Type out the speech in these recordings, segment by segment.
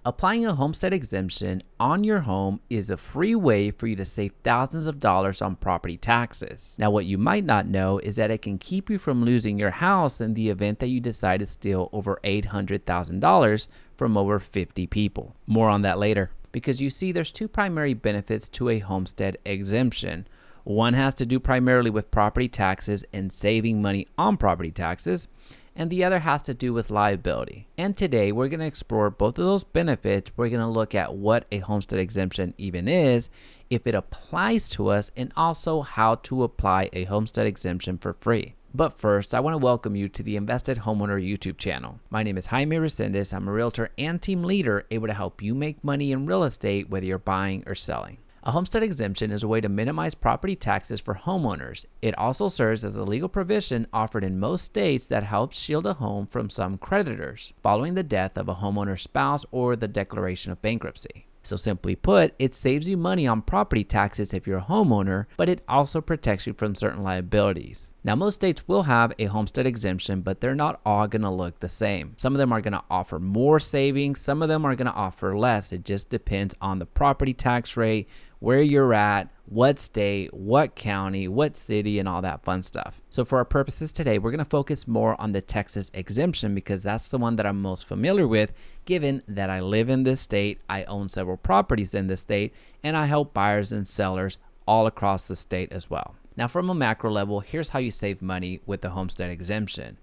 Applying a homestead exemption on your home is a free way for you to save thousands of dollars on property taxes. Now, what you might not know is that it can keep you from losing your house in the event that you decide to steal over $800,000 from over 50 people. More on that later. Because you see, there's two primary benefits to a homestead exemption. One has to do primarily with property taxes and saving money on property taxes, and the other has to do with liability. And today we're going to explore both of those benefits. We're going to look at what a homestead exemption even is, if it applies to us, and also how to apply a homestead exemption for free. But first, I want to welcome you to the Invested Homeowner YouTube channel. My name is Jaime Resendez. I'm a realtor and team leader able to help you make money in real estate, whether you're buying or selling. A homestead exemption is a way to minimize property taxes for homeowners. It also serves as a legal provision offered in most states that helps shield a home from some creditors following the death of a homeowner's spouse or the declaration of bankruptcy. So simply put, it saves you money on property taxes if you're a homeowner, but it also protects you from certain liabilities. Now, most states will have a homestead exemption, but they're not all going to look the same. Some of them are going to offer more savings. Some of them are going to offer less. It just depends on the property tax rate, where you're at, what state, what county, what city, and all that fun stuff. So for our purposes today, we're going to focus more on the Texas exemption because that's the one that I'm most familiar with, given that I live in this state, I own several properties in this state, and I help buyers and sellers all across the state as well. Now, from a macro level, here's how you save money with the homestead exemption.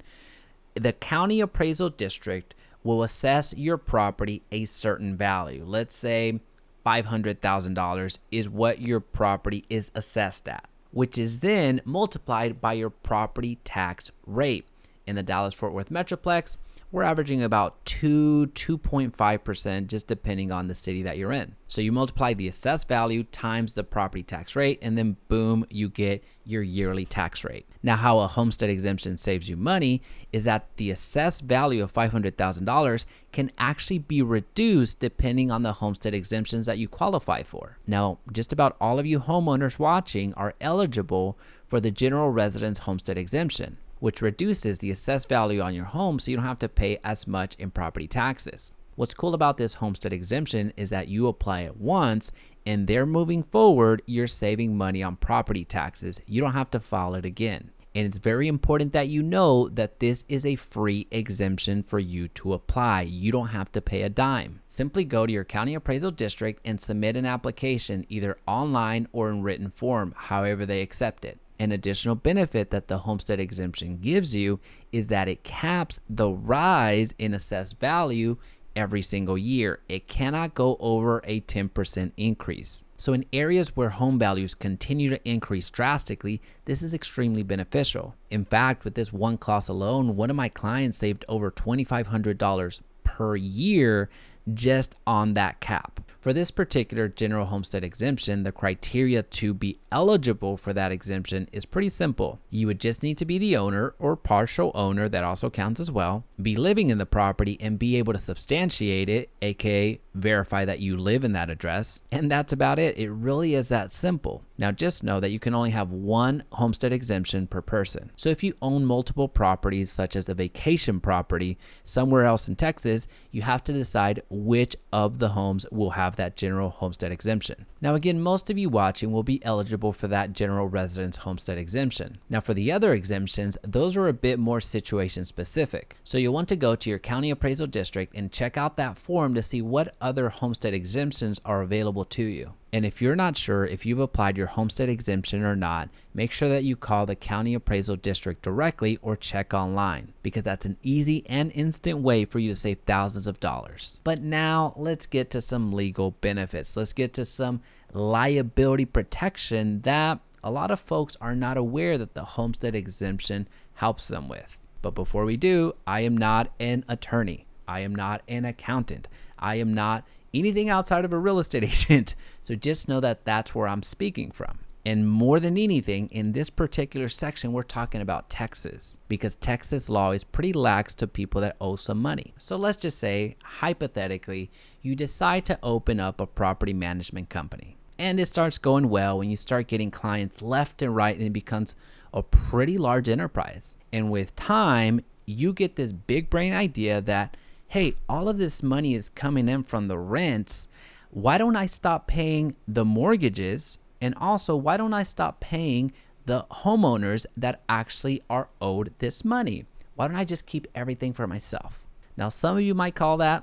The county appraisal district will assess your property a certain value. Let's say $500,000 is what your property is assessed at, which is then multiplied by your property tax rate. In the Dallas-Fort Worth Metroplex, we're averaging about 2.5%, just depending on the city that you're in. So you multiply the assessed value times the property tax rate, and then boom, you get your yearly tax rate. Now, how a homestead exemption saves you money is that the assessed value of $500,000 can actually be reduced depending on the homestead exemptions that you qualify for. Now, just about all of you homeowners watching are eligible for the general residence homestead exemption, which reduces the assessed value on your home so you don't have to pay as much in property taxes. What's cool about this homestead exemption is that you apply it once, and there moving forward, you're saving money on property taxes. You don't have to file it again. And it's very important that you know that this is a free exemption for you to apply. You don't have to pay a dime. Simply go to your county appraisal district and submit an application either online or in written form, however they accept it. An additional benefit that the homestead exemption gives you is that it caps the rise in assessed value every single year. It cannot go over a 10% increase. So in areas where home values continue to increase drastically, this is extremely beneficial. In fact, with this one clause alone, one of my clients saved over $2,500 per year just on that cap. For this particular general homestead exemption, the criteria to be eligible for that exemption is pretty simple. You would just need to be the owner or partial owner, that also counts as well, be living in the property and be able to substantiate it, aka verify that you live in that address, and that's about it. It really is that simple. Now just know that you can only have one homestead exemption per person. So if you own multiple properties, such as a vacation property somewhere else in Texas, you have to decide which of the homes will have that general homestead exemption. Now again, most of you watching will be eligible for that general residence homestead exemption. Now for the other exemptions, those are a bit more situation specific. So you'll want to go to your county appraisal district and check out that form to see what other homestead exemptions are available to you. And if you're not sure if you've applied your homestead exemption or not, make sure that you call the county appraisal district directly or check online, because that's an easy and instant way for you to save thousands of dollars. But now let's get to some legal benefits. Let's get to some liability protection that a lot of folks are not aware that the homestead exemption helps them with. But before we do, I am not an attorney. I am not an accountant. I am not anything outside of a real estate agent. So just know that that's where I'm speaking from. And more than anything, in this particular section, we're talking about Texas, because Texas law is pretty lax to people that owe some money. So let's just say, hypothetically, you decide to open up a property management company. And it starts going well when you start getting clients left and right, and it becomes a pretty large enterprise. And with time, you get this big brain idea that, hey, all of this money is coming in from the rents. Why don't I stop paying the mortgages? And also, why don't I stop paying the homeowners that actually are owed this money? Why don't I just keep everything for myself? Now, some of you might call that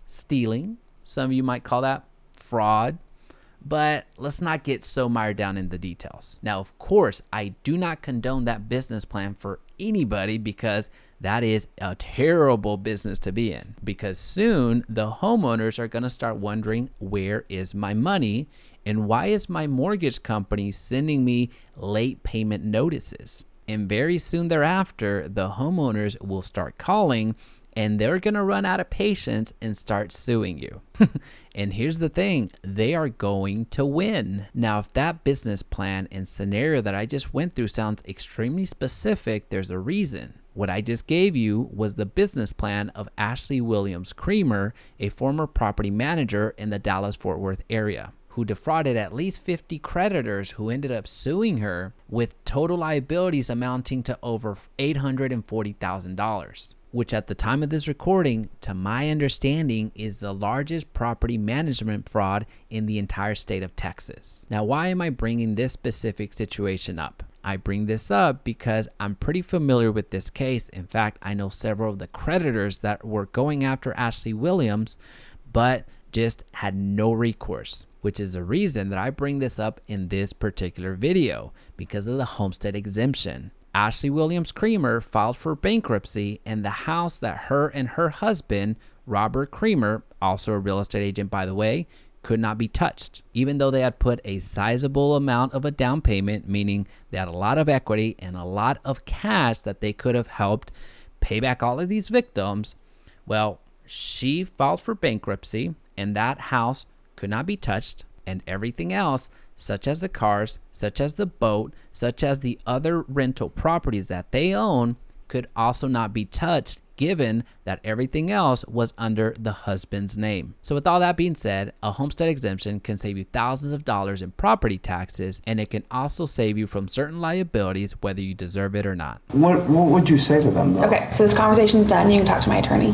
stealing. Some of you might call that fraud. But let's not get so mired down in the details. Now, of course, I do not condone that business plan for anybody, because that is a terrible business to be in. Because soon the homeowners are going to start wondering, where is my money? And why is my mortgage company sending me late payment notices? And very soon thereafter, the homeowners will start calling, and they're going to run out of patience and start suing you. And here's the thing, they are going to win. Now, if that business plan and scenario that I just went through sounds extremely specific, there's a reason. What I just gave you was the business plan of Ashley Williams Creamer, a former property manager in the Dallas-Fort Worth area, who defrauded at least 50 creditors who ended up suing her with total liabilities amounting to over $840,000. Which at the time of this recording, to my understanding, is the largest property management fraud in the entire state of Texas. Now, why am I bringing this specific situation up? I bring this up because I'm pretty familiar with this case. In fact, I know several of the creditors that were going after Ashley Williams, but just had no recourse, which is the reason that I bring this up in this particular video, because of the Homestead Exemption. Ashley Williams Creamer filed for bankruptcy, and the house that her and her husband, Robert Creamer, also a real estate agent by the way, could not be touched, even though they had put a sizable amount of a down payment, meaning they had a lot of equity and a lot of cash that they could have helped pay back all of these victims. Well, she filed for bankruptcy, and that house could not be touched, and everything else, such as the cars, such as the boat, such as the other rental properties that they own, could also not be touched, given that everything else was under the husband's name. So with all that being said, a homestead exemption can save you thousands of dollars in property taxes, and it can also save you from certain liabilities, whether you deserve it or not. What would you say to them, though? Okay, so this conversation's done. You can talk to my attorney.